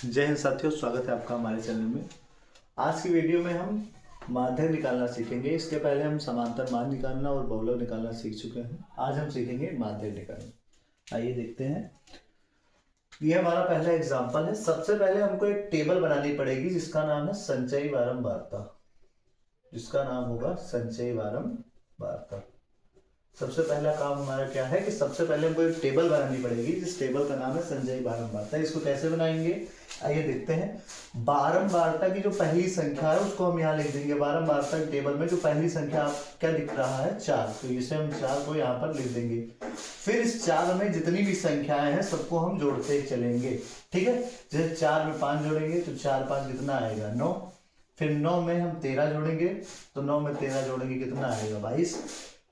जय हिंद साथियों, स्वागत है आपका हमारे चैनल में। आज की वीडियो में हम माध्यक निकालना सीखेंगे। इसके पहले हम समांतर मान निकालना और बहुलक निकालना सीख चुके हैं। आज हम सीखेंगे माध्यक निकालना। आइए देखते हैं। ये हमारा पहला एग्जाम्पल है। सबसे पहले हमको एक टेबल बनानी पड़ेगी जिसका नाम है संचयी बारंबारता, जिसका नाम होगा संचयी बारंबारता। सबसे पहला काम हमारा क्या है कि सबसे पहले हमको एक टेबल बनानी पड़ेगी जिस टेबल का नाम है संचयी बारंबारता। इसको कैसे बनाएंगे आइए देखते हैं। बारंबारता की जो पहली संख्या है उसको हम यहाँ लिख देंगे। बारंबारता की टेबल में जो पहली संख्या क्या दिख रहा है 4, तो इसे हम 4 को यहाँ पर लिख देंगे। फिर इस 4 में जितनी भी संख्याएं हैं सबको हम जोड़ते चलेंगे। ठीक है, जैसे 4 में 5 जोड़ेंगे तो 4 5 कितना आएगा 9। फिर 9 में हम 13 जोड़ेंगे तो 9 में 13 जोड़ेंगे कितना आएगा 22।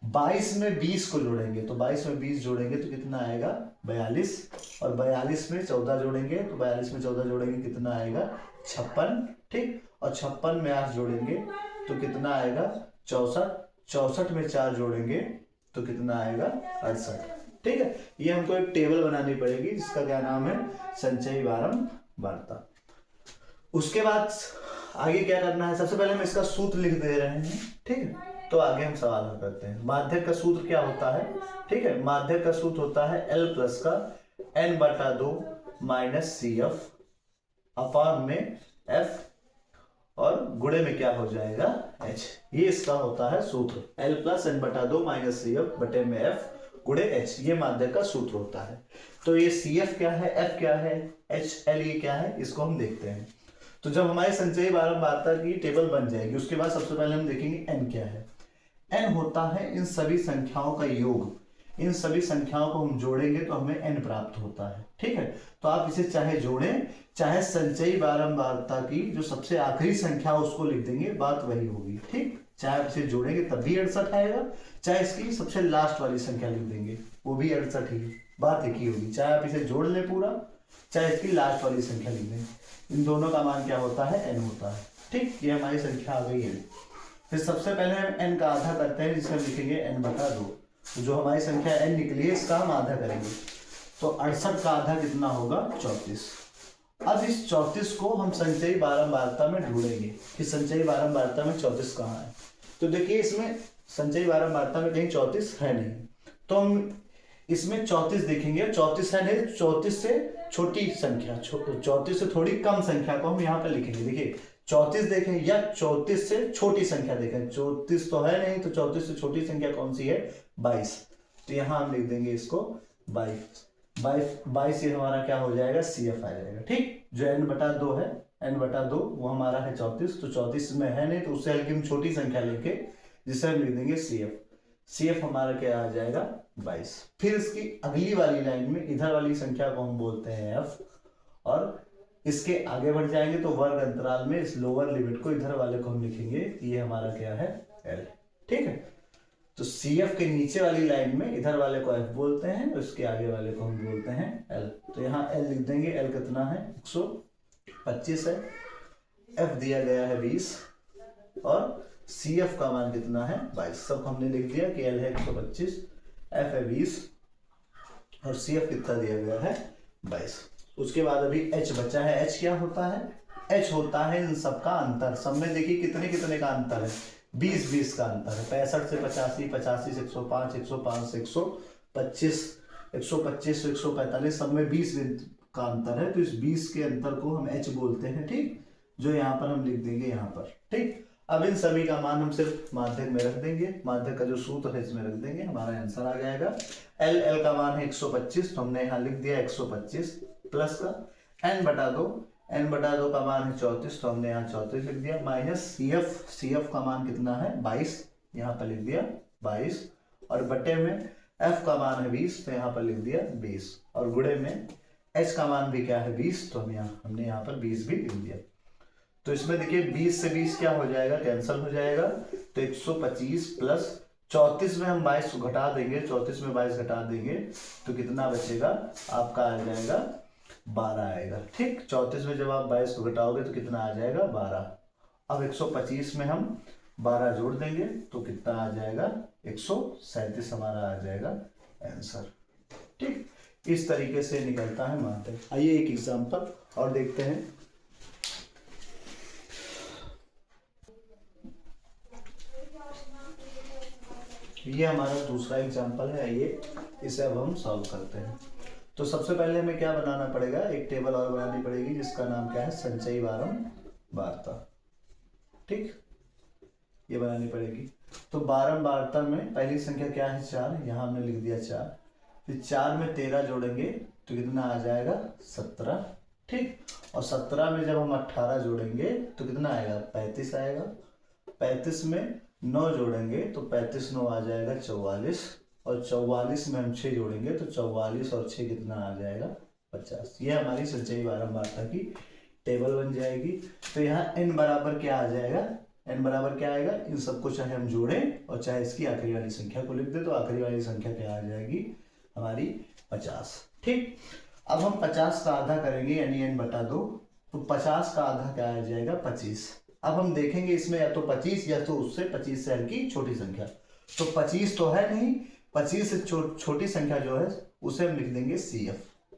22 में 20 को जोड़ेंगे तो 22 में 20 जोड़ेंगे तो कितना आएगा 42। और 42 में 14 जोड़ेंगे तो 42 में 14 जोड़ेंगे कितना आएगा 56। ठीक, और 56 में 8 जोड़ेंगे तो कितना आएगा 64। 64 में 4 जोड़ेंगे तो कितना आएगा 68। ठीक है, ये हमको एक टेबल बनानी पड़ेगी जिसका क्या नाम है संचयी बारंबारता। उसके बाद आगे क्या करना है, सबसे पहले हम इसका सूत्र लिख दे रहे हैं। ठीक है, तो आगे हम सवाल हल करते हैं। माध्यक का सूत्र क्या होता है? ठीक है, माध्यक का सूत्र होता है L प्लस का n/2 माइनस CF अपान में F और गुणे में क्या हो जाएगा H। ये इसका होता है सूत्र L plus n/2 minus CF बटे में F गुणे H। ये माध्यक का सूत्र होता है। तो ये CF क्या है, F क्या है, H L ये क्या है, इसको हम देखते हैं। तो जब हमारी संचयी बारंबारता की टेबल बन जाएगी उसके बाद सबसे पहले हम देखेंगे n क्या है। n होता है इन सभी संख्याओं का योग। इन सभी संख्याओं को हम जोड़ेंगे तो हमें n प्राप्त होता है। ठीक है, तो आप इसे चाहे जोड़ें चाहे संचयी बारंबारता की जो सबसे आखिरी संख्या उसको लिख देंगे, बात वही होगी। ठीक, चाहे आप इसे जोड़ेंगे तब भी 68 आएगा, चाहे इसकी सबसे लास्ट वाली संख्या लिख देंगे वो भी 68 ही, बात एक ही होगी। चाहे आप इसे जोड़ लें पूरा, चाहे इसकी लास्ट वाली संख्या लिख दें, इन दोनों का मान क्या होता है n होता है। ठीक, ये हमारी संख्या आ गई है। फिर सबसे पहले हम n का आधा करते हैं जिसे हम लिखेंगे n/2। जो हमारी संख्या n निकली है इसका हम आधा करेंगे तो 68 का आधा कितना होगा 34। अब इस 34 को हम संचयी बारंबारता में ढूंढेंगे कि संचयी बारंबारता में 34 कहाँ है। तो देखिए इसमें संचयी बारंबारता में कहीं 34 है नहीं, तो हम इसमें 34 देखेंगे। 34 है नहीं, 34 से छोटी संख्या, 34 से थोड़ी कम संख्या को हम यहाँ पर लिखेंगे। देखिए 34 देखें या 34 से छोटी संख्या देखें। 34 तो है नहीं, तो 34 से छोटी संख्या कौन सी है 22। तो यहाँ हम लिख देंगे इसको 22। 22 ये हमारा क्या हो जाएगा CF आ जाएगा। ठीक, जो n/2 है, n/2 वो हमारा है 34। तो 34 में है नहीं तो उससे हल्की हम छोटी संख्या लेके जिसे हम लिख देंगे CF। CF हमारा क्या आ जाएगा 22। फिर इसकी अगली वाली लाइन में इधर वाली संख्या को हम बोलते हैं F, और इसके आगे बढ़ जाएंगे तो वर्ग अंतराल में इस लोअर लिमिट को इधर वाले को हम लिखेंगे, ये हमारा क्या है L। ठीक है, तो CF के नीचे वाली लाइन में इधर वाले को F बोलते हैं, उसके आगे वाले को हम बोलते हैं L। तो यहाँ L लिख देंगे। L कितना है 125 है, F दिया गया है 20 और CF का मान कितना है 22। सब हमने लिख दिया कि L है 125, F है 20 और CF कितना दिया गया है 22। उसके बाद अभी H बचा है। H क्या होता है, H होता है इन सबका अंतर। सब में देखिए कितने कितने का अंतर है, 20 का अंतर है। 65 से 85, 85 से 105, 105 से 125, 125 से 145, सब में 20 का अंतर है। तो इस 20 के अंतर को हम H बोलते हैं। ठीक, जो यहाँ पर हम लिख देंगे यहाँ पर। ठीक, अब इन सभी का मान हम सिर्फ माध्यक में रख देंगे। माध्यक का जो सूत्र है इसमें रख देंगे, हमारा आंसर आ जाएगा। L का मान है 125 तो हमने यहाँ लिख दिया 125 प्लस का n/2 का मान है 34 तो हमने यहाँ 34 लिख दिया, माइनस CF का मान कितना है 22, यहाँ पर लिख दिया 22 और बटे में F का मान है 20 तो यहाँ पर लिख दिया 20 और गुणे में H का मान भी क्या है 20 तो हमने यहाँ पर 20 भी लिख दिया। तो इसमें देखिए 20 से 20 क्या हो जाएगा कैंसिल हो जाएगा, तो 125 प्लस 34 में हम 22 को घटा देंगे, 34 में 22 घटा देंगे तो कितना बचेगा आपका आ जाएगा 12 आएगा। ठीक, 34 में जब आप 22 को घटाओगे तो कितना आ जाएगा 12। अब 125 में हम 12 जोड़ देंगे तो कितना आ जाएगा 137 हमारा आ जाएगा आंसर। ठीक, इस तरीके से निकलता है माध्य। आइए एक एग्जांपल और देखते हैं। ये हमारा दूसरा एग्जांपल है। आइए इसे अब हम सॉल्व करते हैं। तो सबसे पहले हमें क्या बनाना पड़ेगा, एक टेबल और बनानी पड़ेगी जिसका नाम क्या है, संचयी बारंबारता। ठीक, ये बनानी पड़ेगी। तो बारंबारता में पहली संख्या क्या है, 4, यहाँ हमने लिख दिया 4। फिर 4 में 13 जोड़ेंगे तो कितना आ जाएगा, 17। ठीक, और 17 में जब हम 18 जोड़ेंगे तो कितना आएगा, 35 आएगा। 35 में 9 जोड़ेंगे तो 35 9 आ जाएगा 44, और 44 में हम 6 जोड़ेंगे तो 44 और 6 कितना आ जाएगा, 50। ये हमारी संचयी बारंबारता की टेबल बन जाएगी। तो यहाँ n बराबर क्या आ जाएगा, n बराबर क्या आएगा, इन सबको चाहे हम जोड़ें और चाहे इसकी आखिरी वाली संख्या को लिख दे तो आखिरी वाली संख्या क्या आ जाएगी हमारी, 50। ठीक, अब हम 50 का आधा करेंगे यानी n बटा 2, तो 50 का आधा क्या आ जाएगा, 25। अब हम देखेंगे इसमें या तो 25 या तो उससे 25 से हल्की छोटी संख्या। तो 25 तो है नहीं, 25 से छोटी संख्या जो है उसे हम लिख देंगे CF।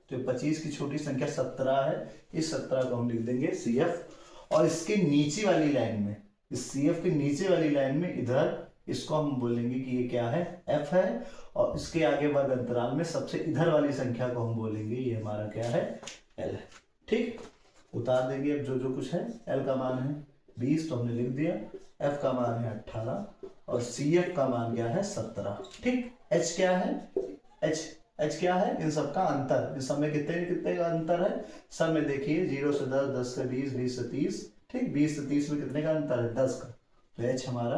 तो 25 की छोटी संख्या 17 है, इस 17 को हम लिख देंगे CF। और इसके नीचे वाली लाइन में, इस CF के नीचे वाली लाइन में इधर इसको हम बोलेंगे कि ये क्या है, F है। और इसके आगे वर्ग अंतराल में सबसे इधर वाली संख्या को हम बोलेंगे ये हमारा क्या है, L। ठीक, उतार देंगे अब जो जो कुछ है। L का मान है 20 तो हमने लिख दिया, F का मान है 18 और CF का मान क्या है, 17। ठीक, H क्या है, H क्या है, इन सब का अंतर। इस सब में कितने कितने का अंतर है, सब में देखिए 0 से 10, 10 से 20, 20 से 30। ठीक, 20 से 30 में कितने का अंतर है, 10 का। तो H हमारा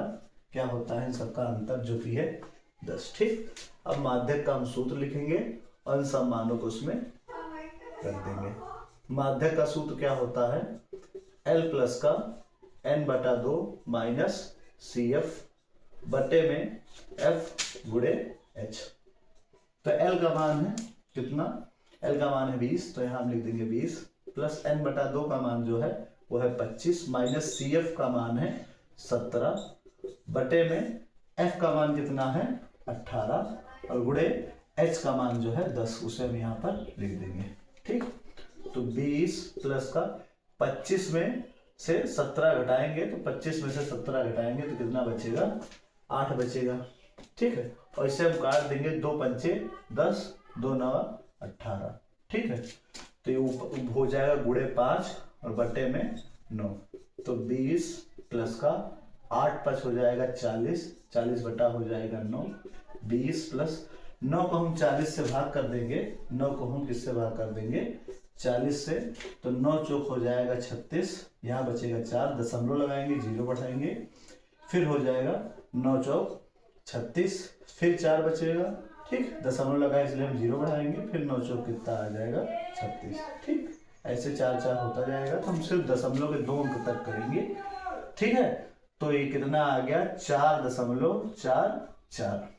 क्या होता है, इन सब का अंतर जो कि है 10। ठीक, अब माध्यक का हम सूत्र लिखेंगे और इन सब मानों को उसमें रख देंगे। माध्यक का सूत्र क्या होता है, L प्लस का n बटा 2 माइनस CF बटे में F गुणे H। तो L का मान है कितना, L का मान है 20, तो यहाँ हम लिख देंगे 20 प्लस n बटा 2 का मान जो है वो है 25 माइनस CF का मान है 17 बटे में F का मान कितना है 18 और गुणे H का मान जो है 10, उसे हम यहाँ पर लिख देंगे। ठीक, तो 20 प्लस का 25 में से 17 घटाएंगे तो 25 में से 17 घटाएंगे तो कितना बचेगा, 8 बचेगा। ठीक है, और इसे हम काट देंगे, 2 पंचे 10, 2 9 18। ठीक है, तो ये हो जाएगा गुणे 5 और बटे में 9। तो 20 प्लस का 8 5 हो जाएगा 40, 40 बटा हो जाएगा 9। 20 प्लस 9 को हम 40 से भाग कर देंगे, 9 को हम किससे भाग कर देंगे, 40 से। तो 9 चौक हो जाएगा 36, यहाँ बचेगा 4, दशमलव लगाएंगे, 0 बढ़ाएंगे, फिर हो जाएगा 9 चौक 36, फिर 4 बचेगा। ठीक, दशमलव लगाए इसलिए हम 0 बढ़ाएंगे, फिर 9 चौक कितना आ जाएगा, 36। ठीक, ऐसे 4 4 होता जाएगा। तो हम सिर्फ दशमलव के 2 अंक तक करेंगे। ठीक है, तो ये कितना आ गया, 4.44।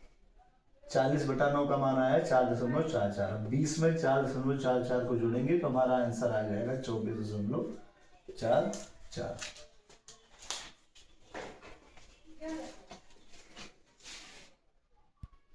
40 बटा 9 का मान आया 4.44। 20 में 4.44 को जोड़ेंगे तो हमारा आंसर आ जाएगा 24.44।